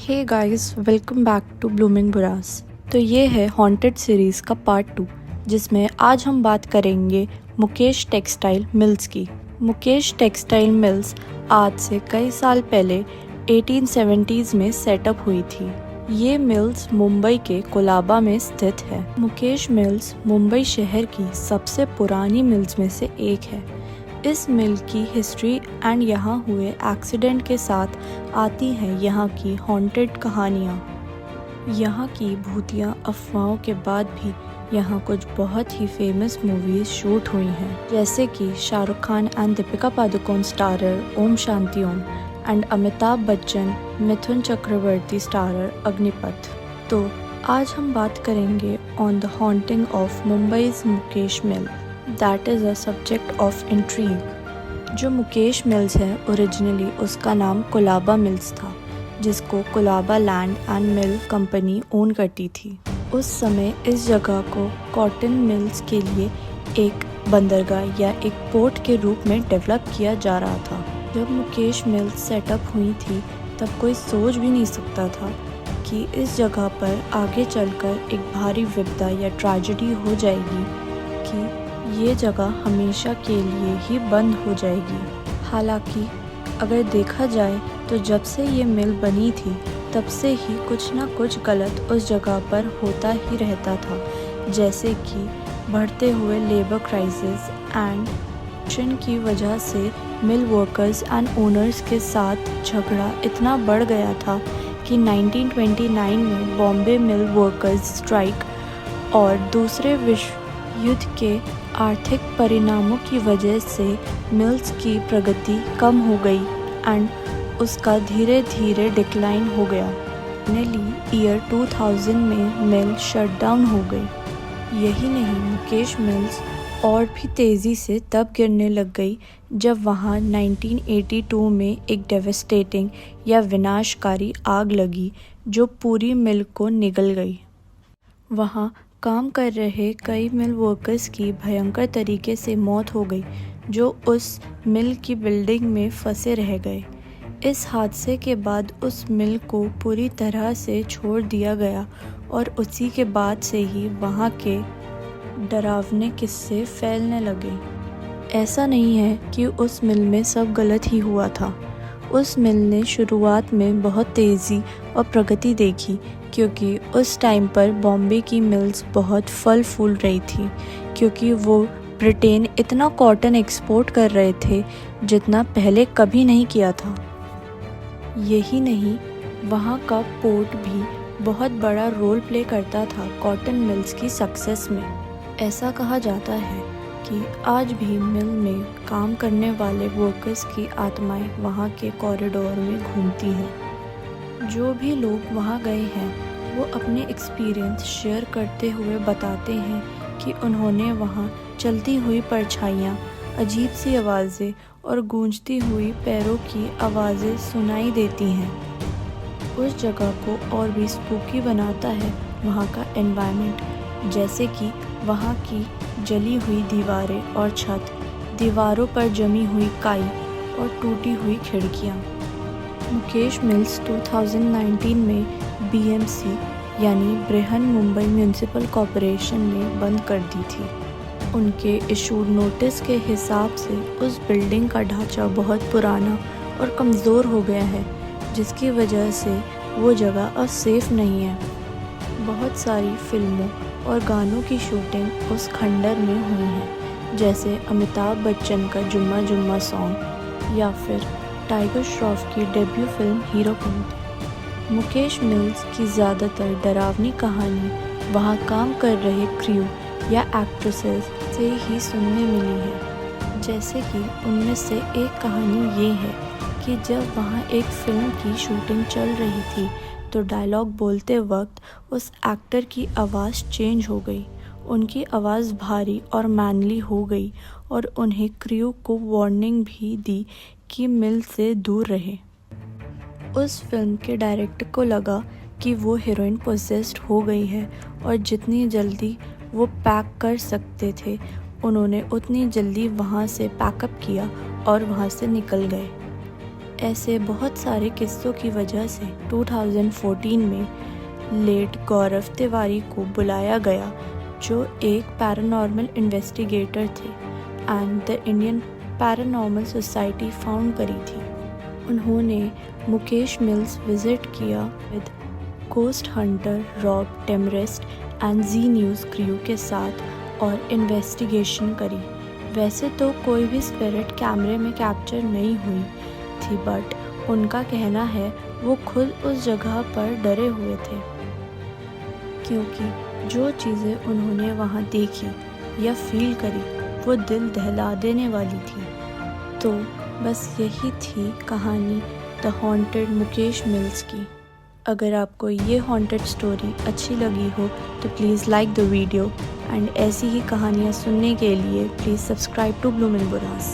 Hey guys, welcome back to blooming Buras. तो ये है हॉन्टेड सीरीज़ का पार्ट 2, जिसमें आज हम बात करेंगे मुकेश टेक्सटाइल मिल्स की। मुकेश टेक्सटाइल मिल्स आज से कई साल पहले 1870s में सेटअप हुई थी। ये मिल्स मुंबई के कोलाबा में स्थित है। मुकेश मिल्स मुंबई शहर की सबसे पुरानी मिल्स में से एक है। इस मिल की हिस्ट्री एंड यहाँ हुए एक्सीडेंट के साथ आती हैं यहाँ की हॉन्टेड कहानियाँ। यहाँ की भूतिया अफवाहों के बाद भी यहाँ कुछ बहुत ही फेमस मूवीज़ शूट हुई हैं, जैसे कि Shahrukh Khan and Deepika Padukone starrer Om Shanti Om and Amitabh Bachchan Mithun Chakraborty starrer Agneepath. तो आज हम बात करेंगे on the haunting of Mumbai's Mukesh mill, that is a subject of intrigue. जो मुकेश मिल्स है ओरिजिनली उसका नाम कोलाबा मिल्स था, जिसको Colaba land and mill company own करती थी। उस समय इस जगह को कॉटन मिल्स के लिए एक बंदरगाह या एक पोर्ट के रूप में डेवलप किया जा रहा था। जब मुकेश मिल्स सेटअप हुई थी तब कोई सोच भी नहीं सकता था कि इस जगह पर आगे चलकर एक भारी विपदा या ट्रेजेडी हो जाएगी कि ये जगह हमेशा के लिए ही बंद हो जाएगी। हालांकि अगर देखा जाए तो जब से ये मिल बनी थी तब से ही कुछ ना कुछ गलत उस जगह पर होता ही रहता था, जैसे कि बढ़ते हुए लेबर क्राइसिस एंड करप्शन की वजह से मिल वर्कर्स एंड ओनर्स के साथ झगड़ा इतना बढ़ गया था कि 1929 में बॉम्बे मिल वर्कर्स स्ट्राइक और दूसरे विश्व युद्ध के आर्थिक परिणामों की वजह से मिल्स की प्रगति कम हो गई एंड उसका धीरे धीरे डिक्लाइन हो गया। फाइनली ईयर 2000 में मिल शट डाउन हो गई। यही नहीं, मुकेश मिल्स और भी तेज़ी से तब गिरने लग गई जब वहाँ 1982 में एक डेवस्टेटिंग या विनाशकारी आग लगी जो पूरी मिल को निगल गई। वहाँ काम कर रहे कई मिल वर्कर्स की भयंकर तरीके से मौत हो गई, जो उस मिल की बिल्डिंग में फंसे रह गए। इस हादसे के बाद उस मिल को पूरी तरह से छोड़ दिया गया और उसी के बाद से ही वहाँ के डरावने किस्से फैलने लगे। ऐसा नहीं है कि उस मिल में सब गलत ही हुआ था। उस मिल ने शुरुआत में बहुत तेज़ी और प्रगति देखी, क्योंकि उस टाइम पर बॉम्बे की मिल्स बहुत फल फूल रही थी, क्योंकि वो ब्रिटेन इतना कॉटन एक्सपोर्ट कर रहे थे जितना पहले कभी नहीं किया था। यही नहीं, वहाँ का पोर्ट भी बहुत बड़ा रोल प्ले करता था कॉटन मिल्स की सक्सेस में। ऐसा कहा जाता है कि आज भी मिल में काम करने वाले वर्कर्स की आत्माएं वहाँ के कॉरिडोर में घूमती हैं। जो भी लोग वहाँ गए हैं वो अपने एक्सपीरियंस शेयर करते हुए बताते हैं कि उन्होंने वहाँ चलती हुई परछाइयाँ, अजीब सी आवाज़ें और गूंजती हुई पैरों की आवाज़ें सुनाई देती हैं। उस जगह को और भी स्पूकी बनाता है वहाँ का एनवायरनमेंट, जैसे कि वहाँ की जली हुई दीवारें और छत, दीवारों पर जमी हुई काई और टूटी हुई खिड़कियाँ। मुकेश मिल्स 2019 में BMC यानी बृहन मुंबई म्यूनिसिपल कॉरपोरेशन ने बंद कर दी थी। उनके इशूड नोटिस के हिसाब से उस बिल्डिंग का ढांचा बहुत पुराना और कमज़ोर हो गया है, जिसकी वजह से वो जगह अब सेफ़ नहीं है। बहुत सारी फिल्मों और गानों की शूटिंग उस खंडर में हुई है, जैसे अमिताभ बच्चन का जुम्मा जुम्मा सॉन्ग या फिर टाइगर श्रॉफ की डेब्यू फिल्म हीरोपंत। मुकेश मिल्स की ज़्यादातर डरावनी कहानी वहाँ काम कर रहे क्रू या एक्ट्रेसेस से ही सुनने मिली है। जैसे कि उनमें से एक कहानी ये है कि जब वहाँ एक फ़िल्म की शूटिंग चल रही थी तो डायलॉग बोलते वक्त उस एक्टर की आवाज़ चेंज हो गई। उनकी आवाज़ भारी और मैनली हो गई और उन्हें क्रू को वार्निंग भी दी कि मिल से दूर रहे। उस फिल्म के डायरेक्टर को लगा कि वो हीरोइन पोसेस्ड हो गई है और जितनी जल्दी वो पैक कर सकते थे उन्होंने उतनी जल्दी वहाँ से पैकअप किया और वहाँ से निकल गए। ऐसे बहुत सारे किस्सों की वजह से 2014 में लेट गौरव तिवारी को बुलाया गया, जो एक पैरानॉर्मल इन्वेस्टिगेटर थे and the Indian paranormal society found करी थी। उन्होंने मुकेश मिल्स विजिट किया with ghost hunter Rob Temarest and Zee News crew के साथ और इन्वेस्टिगेशन करी। वैसे तो कोई भी स्पिरिट कैमरे में कैप्चर नहीं हुई थी, बट उनका कहना है वो खुद उस जगह पर डरे हुए थे, क्योंकि जो चीज़ें उन्होंने वहाँ देखी या फील करी वो दिल दहला देने वाली थी। तो बस यही थी कहानी द हॉन्टेड मुकेश मिल्स की। अगर आपको ये हॉन्टेड स्टोरी अच्छी लगी हो तो please like the video and ऐसी ही कहानियाँ सुनने के लिए प्लीज़ सब्सक्राइब टू ब्लूमिंग बुरास।